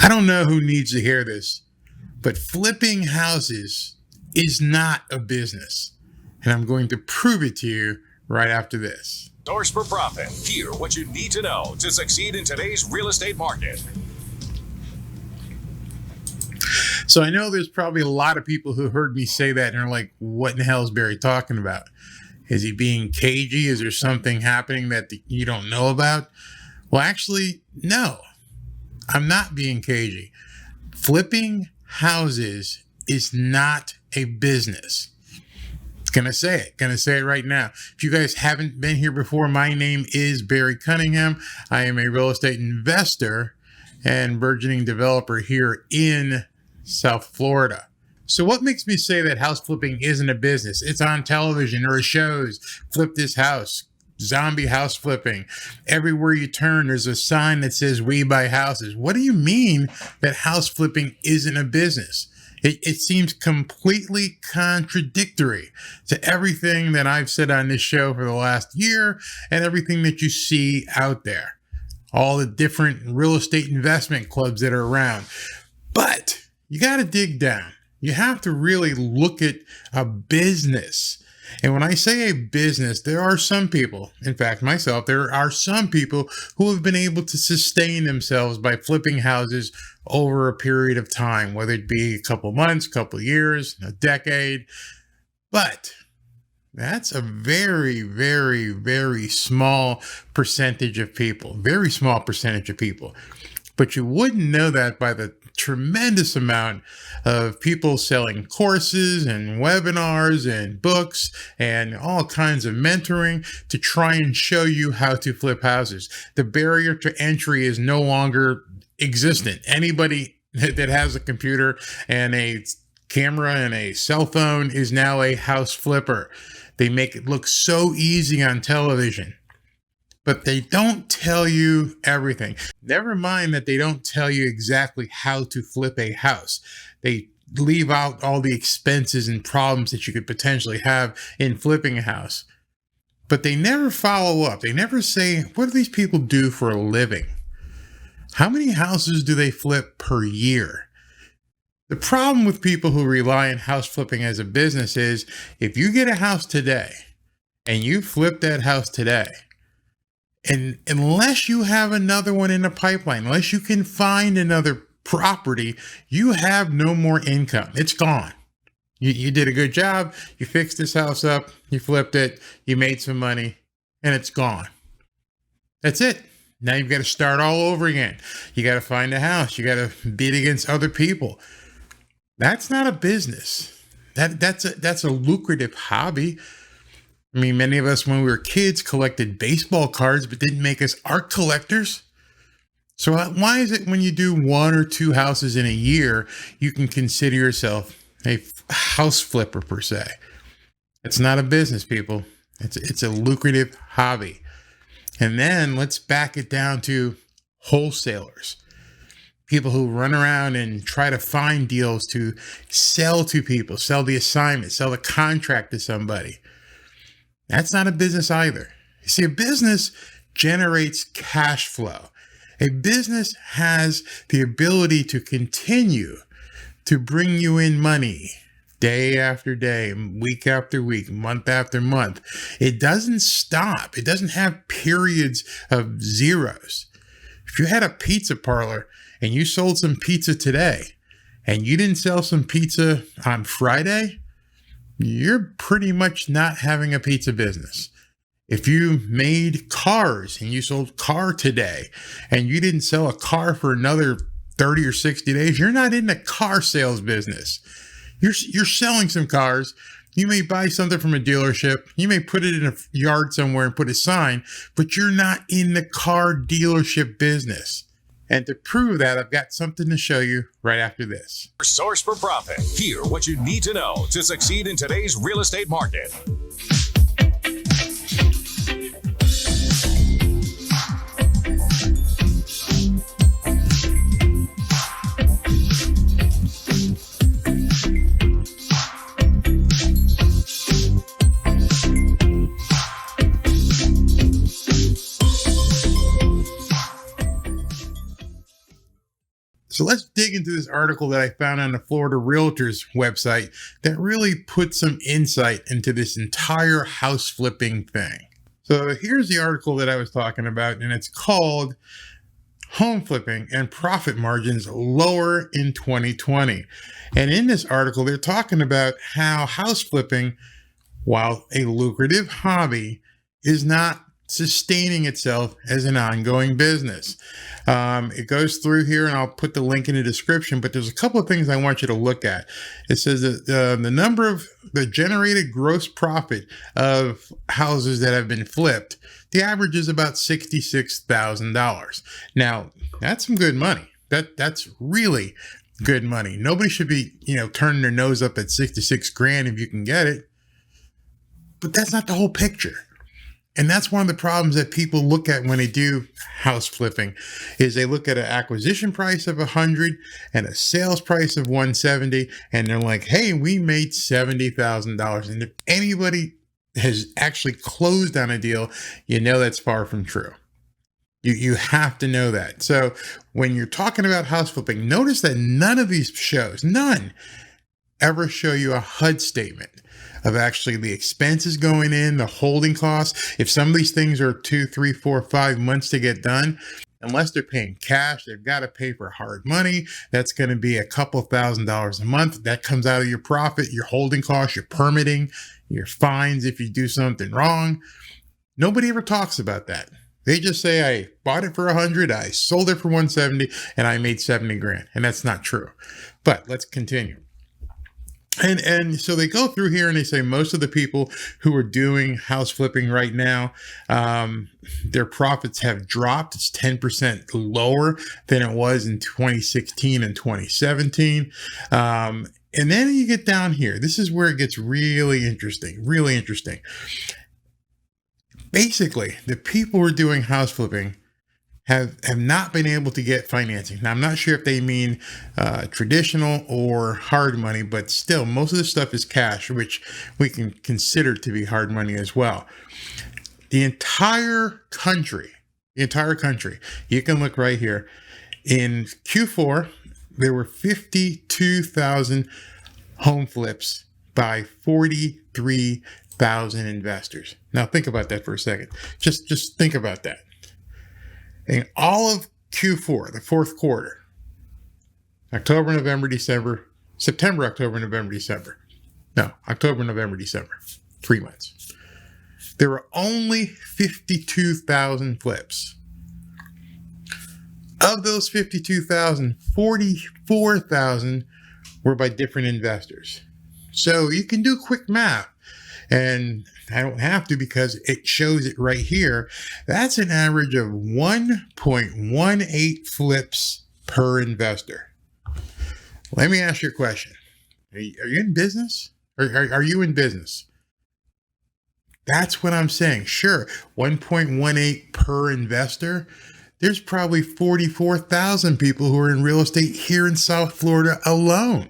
I don't know who needs to hear this, but flipping houses is not a business. And I'm going to prove it to you right after this. Source for profit. Hear what you need to know to succeed in today's real estate market. So I know there's probably a lot of people who heard me say that and are like, what in the hell is Barry talking about? Is he being cagey? Is there something happening that you don't know about? Well, actually, no, I'm not being cagey. Flipping houses is not a business. Gonna say it right now. If you guys haven't been here before, my name is Barry Cunningham. I am a real estate investor and burgeoning developer here in South Florida. So what makes me say that house flipping isn't a business? It's on television or shows. Flip this house, zombie house flipping. Everywhere you turn, there's a sign that says we buy houses. What do you mean that house flipping isn't a business? It seems completely contradictory to everything that I've said on this show for the last year and everything that you see out there. All the different real estate investment clubs that are around. But you got to dig down. You have to really look at a business. And when I say a business, there are some people, in fact, myself, there are some people who have been able to sustain themselves by flipping houses over a period of time, whether it be a couple months, couple years, a decade. But that's a very, very, very small percentage of people, very small percentage of people. But you wouldn't know that by the tremendous amount of people selling courses and webinars and books and all kinds of mentoring to try and show you how to flip houses. The barrier to entry is no longer existent. Anybody that has a computer and a camera and a cell phone is now a house flipper. They make it look so easy on television. But they don't tell you everything. Never mind that they don't tell you exactly how to flip a house. They leave out all the expenses and problems that you could potentially have in flipping a house. But they never follow up. They never say, what do these people do for a living? How many houses do they flip per year? The problem with people who rely on house flipping as a business is if you get a house today and you flip that house today, and unless you have another one in the pipeline, unless you can find another property, you have no more income. It's gone. You did a good job. You fixed this house up. You flipped it. You made some money and it's gone. That's it. Now you've got to start all over again. You got to find a house. You got to bid against other people. That's not a business. That's a lucrative hobby. I mean, many of us, when we were kids, collected baseball cards, but didn't make us art collectors. So why is it when you do one or two houses in a year, you can consider yourself a house flipper per se? It's not a business, people. It's a lucrative hobby. And then let's back it down to wholesalers. People who run around and try to find deals to sell to people, sell the assignment, sell the contract to somebody. That's not a business either. You see, a business generates cash flow. A business has the ability to continue to bring you in money day after day, week after week, month after month. It doesn't stop. It doesn't have periods of zeros. If you had a pizza parlor and you sold some pizza today and you didn't sell some pizza on Friday, you're pretty much not having a pizza business. If you made cars and you sold car today and you didn't sell a car for another 30 or 60 days, you're not in the car sales business. You're selling some cars. You may buy something from a dealership. You may put it in a yard somewhere and put a sign, but you're not in the car dealership business. And to prove that, I've got something to show you right after this. Source for profit. Hear what you need to know to succeed in today's real estate market. So let's dig into this article that I found on the Florida Realtors website that really put some insight into this entire house flipping thing. So here's the article that I was talking about, and it's called Home Flipping and Profit Margins Lower in 2020. And in this article, they're talking about how house flipping, while a lucrative hobby, is not sustaining itself as an ongoing business. It goes through here, and I'll put the link in the description, but there's a couple of things I want you to look at. It says that the number of the generated gross profit of houses that have been flipped, the average is about $66,000. Now, that's some good money. That's really good money. Nobody should be, turning their nose up at 66 grand if you can get it. But that's not the whole picture. And that's one of the problems that people look at when they do house flipping is they look at an acquisition price of 100 and a sales price of 170, and they're like, hey, we made $70,000. And if anybody has actually closed on a deal, that's far from true. You have to know that. So when you're talking about house flipping, notice that none of these shows, none, ever show you a HUD statement of actually the expenses going in, the holding costs. If some of these things are 2, 3, 4, 5 months to get done, unless they're paying cash, they've got to pay for hard money. That's going to be a couple $1,000s a month. That comes out of your profit, your holding costs, your permitting, your fines if you do something wrong. Nobody ever talks about that. They just say, I bought it for 100, I sold it for 170, and I made 70 grand. And that's not true. But let's continue. And so they go through here and they say most of the people who are doing house flipping right now, their profits have dropped. It's 10% lower than it was in 2016 and 2017. And then you get down here. This is where it gets really interesting, really interesting. Basically, the people who are doing house flipping have not been able to get financing. Now, I'm not sure if they mean traditional or hard money, but still, most of this stuff is cash, which we can consider to be hard money as well. The entire country, you can look right here. In Q4, there were 52,000 home flips by 43,000 investors. Now, think about that for a second. Just think about that. In all of Q4, the fourth quarter, October, November, December, 3 months. There were only 52,000 flips. Of those 52,000, 44,000 were by different investors. So you can do quick math. And I don't have to because it shows it right here. That's an average of 1.18 flips per investor. Let me ask you a question. Are you in business? Are you in business? That's what I'm saying. Sure, 1.18 per investor. There's probably 44,000 people who are in real estate here in South Florida alone.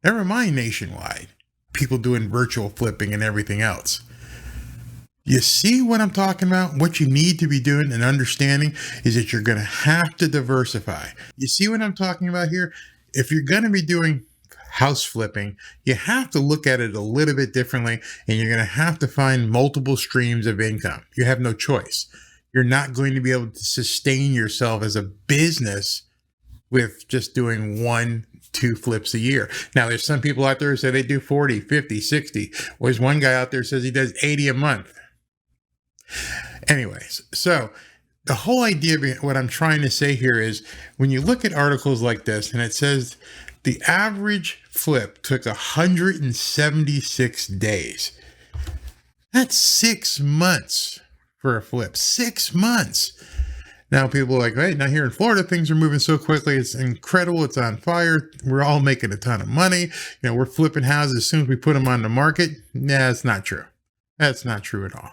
Never mind nationwide. People doing virtual flipping and everything else. You see what I'm talking about? What you need to be doing and understanding is that you're going to have to diversify. You see what I'm talking about here? If you're going to be doing house flipping, you have to look at it a little bit differently, and you're going to have to find multiple streams of income. You have no choice. You're not going to be able to sustain yourself as a business with just doing 1-2 flips a year. Now, there's some people out there who say they do 40, 50, 60. Well, there's one guy out there who says he does 80 a month. Anyways, so the whole idea behind what I'm trying to say here is when you look at articles like this and it says the average flip took 176 days. That's 6 months for a flip. 6 months. Now people are like, hey, now here in Florida, things are moving so quickly. It's incredible. It's on fire. We're all making a ton of money. We're flipping houses as soon as we put them on the market. Nah, that's not true. That's not true at all.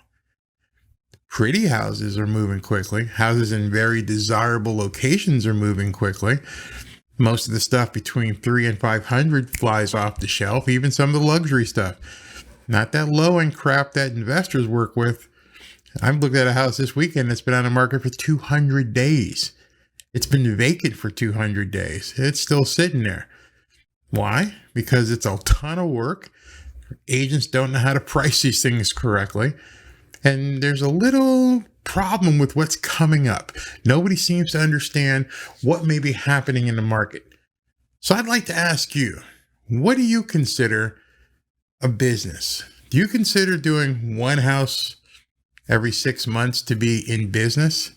Pretty houses are moving quickly. Houses in very desirable locations are moving quickly. Most of the stuff between 300 and 500 flies off the shelf. Even some of the luxury stuff. Not that low-end crap that investors work with. I've looked at a house this weekend that's been on the market for 200 days. It's been vacant for 200 days. It's still sitting there. Why? Because it's a ton of work. Agents don't know how to price these things correctly. And there's a little problem with what's coming up. Nobody seems to understand what may be happening in the market. So I'd like to ask you, what do you consider a business? Do you consider doing one house every 6 months to be in business?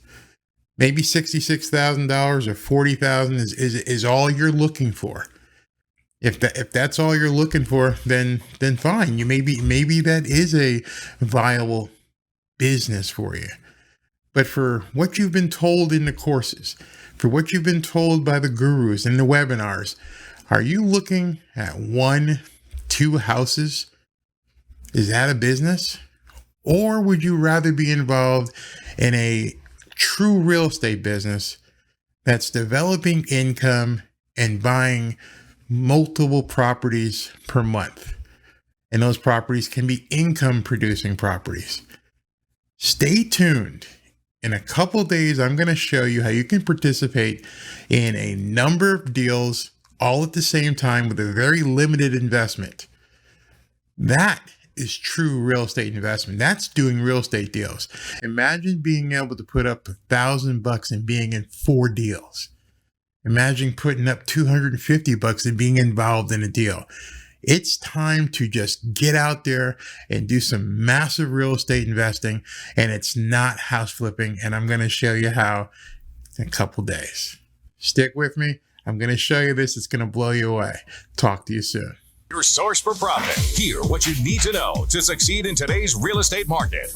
Maybe $66,000 or $40,000 is all you're looking for. If that's all you're looking for, then fine. Maybe that is a viable business for you. But for what you've been told in the courses, for what you've been told by the gurus in the webinars, are you looking at 1, 2 houses? Is that a business? Or would you rather be involved in a true real estate business that's developing income and buying multiple properties per month? And those properties can be income producing properties. Stay tuned. In a couple of days, I'm going to show you how you can participate in a number of deals all at the same time with a very limited investment. That is true real estate investment. That's doing real estate deals. Imagine being able to put up $1,000 and being in 4 deals. Imagine putting up $250 and being involved in a deal. It's time to just get out there and do some massive real estate investing, and it's not house flipping. And I'm going to show you how in a couple days. Stick with me. I'm going to show you this. It's going to blow you away. Talk to you soon. Your source for profit. Hear what you need to know to succeed in today's real estate market.